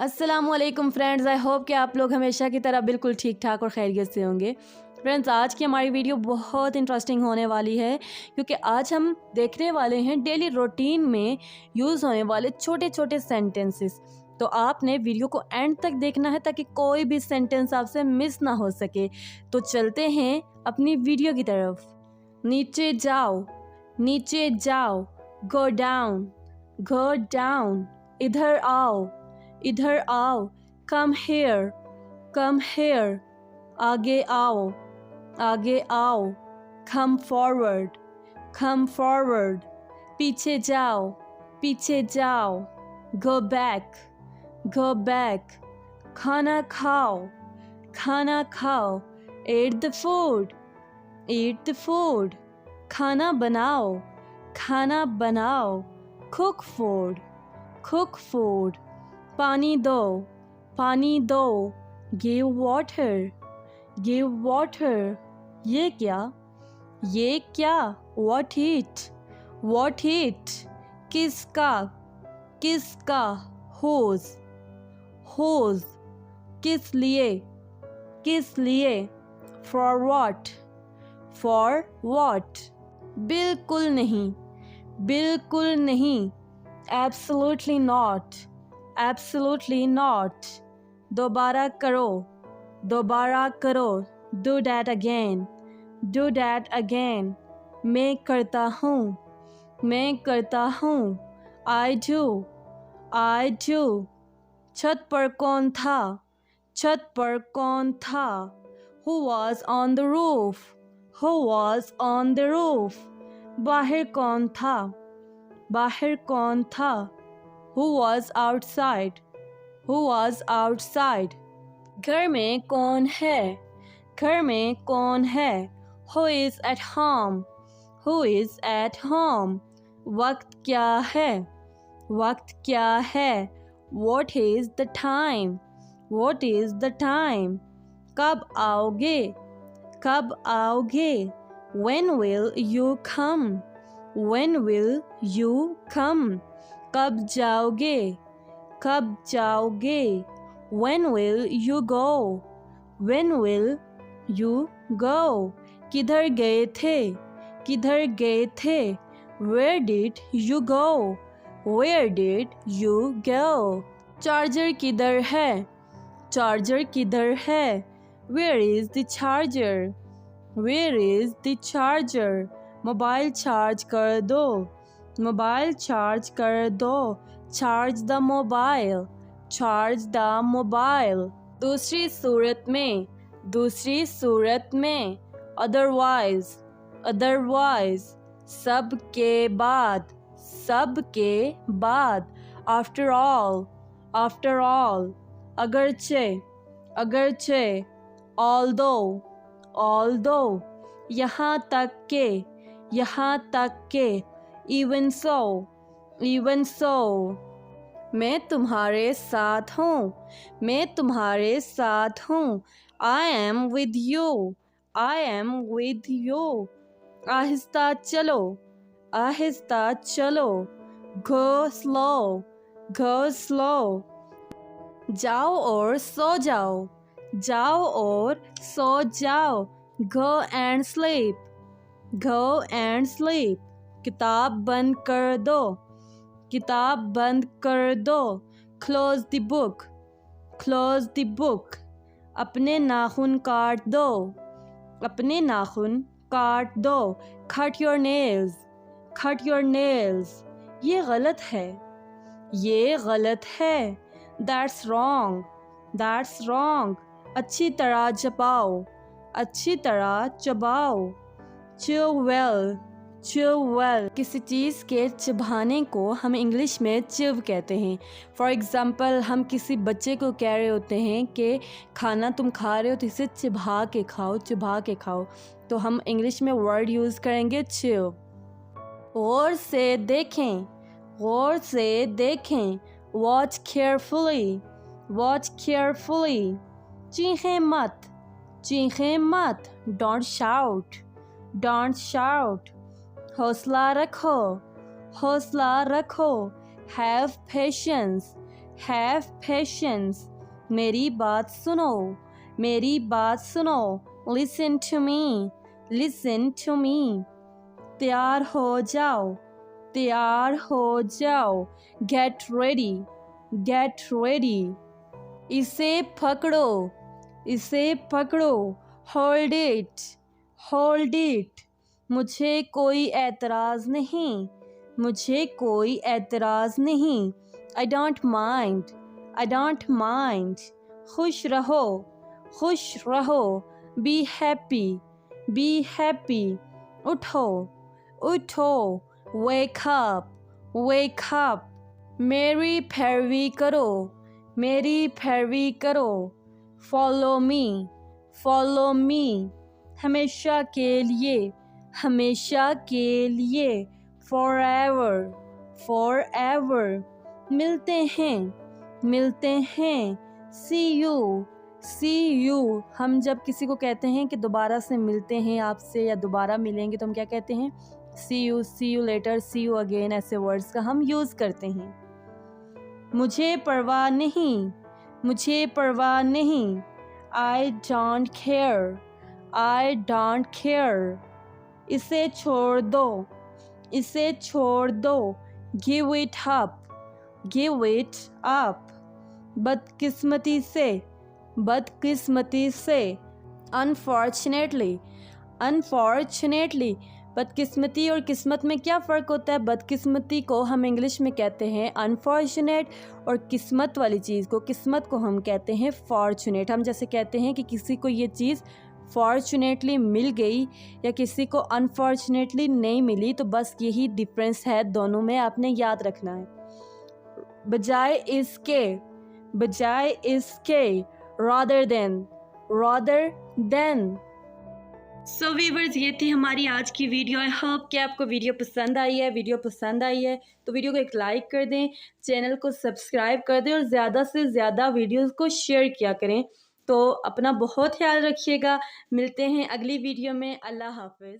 अस्सलामुअलैकुम friends, I hope कि आप लोग हमेशा की तरह बिल्कुल ठीक ठाक और खैरियत से होंगे। फ्रेंड्स, आज की हमारी वीडियो बहुत इंटरेस्टिंग होने वाली है क्योंकि आज हम देखने वाले हैं डेली रूटीन में यूज़ होने वाले छोटे छोटे सेंटेंसेस। तो आपने वीडियो को एंड तक देखना है ताकि कोई भी सेंटेंस आपसे मिस ना हो सके। तो चलते हैं अपनी वीडियो की तरफ। नीचे जाओ, नीचे जाओ, गो डाउन, गो डाउन। इधर आओ, इधर आओ, कम हेयर, कम हेयर। आगे आओ, आगे आओ, कम फॉरवर्ड, कम फॉरवर्ड। पीछे जाओ, पीछे जाओ, गो बैक, गो बैक। खाना खाओ, खाना खाओ, eat the food, eat the food। खाना बनाओ, खाना बनाओ, cook food, cook food। पानी दो, पानी दो, give water, give water। ये क्या, ये क्या, what it, what it। किसका, किसका, whose, whose। किस लिए, किस लिए, for what, for what। बिल्कुल नहीं, बिल्कुल नहीं, absolutely not, absolutely not। दोबारा करो, दोबारा करो, do that again, do that again। मैं करता हूँ, मैं करता हूँ, I do, I do। छत पर कौन था, छत पर कौन था, who was on the roof, who was on the roof। बाहर कौन था, बाहर कौन था, who was outside, who was outside। घर में कौन है, घर में कौन है, who is at home, who is at home। वक्त क्या है, वक्त क्या है, what is the time, what is the time। कब आओगे, कब आओगे, when will you come, when will you come। कब जाओगे, कब जाओगे, when will you go, when will you go। किधर गए थे, किधर गए थे, where did you go, where did you go। Charger किधर है, चार्जर किधर है, where is the charger, where is the charger। Mobile charge कर दो, मोबाइल चार्ज कर दो, charge the mobile, charge the mobile. दूसरी सूरत में, दूसरी सूरत में, अदरवाइज, अदरवाइज। सब के बाद, सब के बाद, आफ्टर ऑल, आफ्टर ऑल। अगरचे, अगरचे, ऑल्दो, ऑल्दो। यहाँ तक के, यहाँ तक के, even so, even so। मैं तुम्हारे साथ हूँ, मैं तुम्हारे साथ हूँ, I am with you, I am with you। आहिस्ता चलो, आहिस्ता चलो, go slow, go slow। जाओ और सो जाओ, जाओ और सो जाओ, go and sleep, go and sleep। किताब बंद कर दो, किताब बंद कर दो, close the book, close the book। अपने नाखून काट दो, अपने नाखून काट दो, cut your nails, cut your nails। ये गलत है, ये गलत है, that's wrong, that's wrong। अच्छी तरह चबाओ, अच्छी तरह चबाओ, chew well, chew well। किसी चीज़ के चबाने को हम इंग्लिश में चिव कहते हैं। फॉर एग्ज़ाम्पल, हम किसी बच्चे को कह रहे होते हैं कि खाना तुम खा रहे हो तो इसे चिबा के खाओ, चिबा के खाओ। तो हम इंग्लिश में वर्ड यूज़ करेंगे चिव। गौर से देखें, गौर से देखें, वॉच केयरफुली, वॉच केयरफुली। चीखें मत, चीखें मत, डोंट शाउट, डोंट शाउट। हौसला रखो, हौसला रखो, हैव पेशेंस, हैव पेशेंस, मेरी बात सुनो, मेरी बात सुनो, listen to me, listen to me, तैयार हो जाओ, तैयार हो जाओ, गेट रेडी, गेट रेडी, इसे पकड़ो, इसे पकड़ो, होल्ड इट, होल्ड इट, मुझे कोई एतराज़ नहीं, मुझे कोई एतराज़ नहीं, I don't mind, I don't mind, खुश रहो, खुश रहो, बी हैप्पी, बी हैप्पी, उठो, उठो, वेक अप, वेक अप, मेरी पैरवी करो, मेरी पैरवी करो, फॉलो मी, फॉलो मी, हमेशा के लिए, हमेशा के लिए, फॉरएवर, फॉरएवर, मिलते हैं, मिलते हैं, सी यू, सी यू, हम जब किसी को कहते हैं कि दोबारा से मिलते हैं आपसे या दोबारा मिलेंगे तो हम क्या कहते हैं? See you later, see you again, ऐसे वर्ड्स का हम यूज़ करते हैं। मुझे परवाह नहीं, मुझे परवाह नहीं, I don't care, I don't care, इसे छोड़ दो, इसे छोड़ दो, give it up, give it up, बदकिस्मती से, बदकिस्मती से, अनफॉर्चुनेटली, अनफॉर्चुनेटली, बदकिस्मती और किस्मत में क्या फ़र्क होता है? बदकिस्मती को हम इंग्लिश में कहते हैं अनफॉर्चुनेट और किस्मत वाली चीज़ को, किस्मत को हम कहते हैं फॉर्चुनेट। हम जैसे कहते हैं कि किसी को ये चीज़ फॉर्चुनेटली मिल गई या किसी को अनफॉर्चुनेटली नहीं मिली, तो बस यही डिफरेंस है दोनों में, आपने याद रखना है। बजाय इसके, बजाय इसके, rather than, rather than। So viewers, ये थी हमारी आज की वीडियो। आई होप कि आपको वीडियो पसंद आई है। वीडियो पसंद आई है तो वीडियो को एक लाइक कर दें, चैनल को सब्सक्राइब कर दें और ज़्यादा से ज़्यादा वीडियोस को शेयर किया करें। तो अपना बहुत ख्याल रखिएगा, मिलते हैं अगली वीडियो में। अल्लाह हाफ़िज़।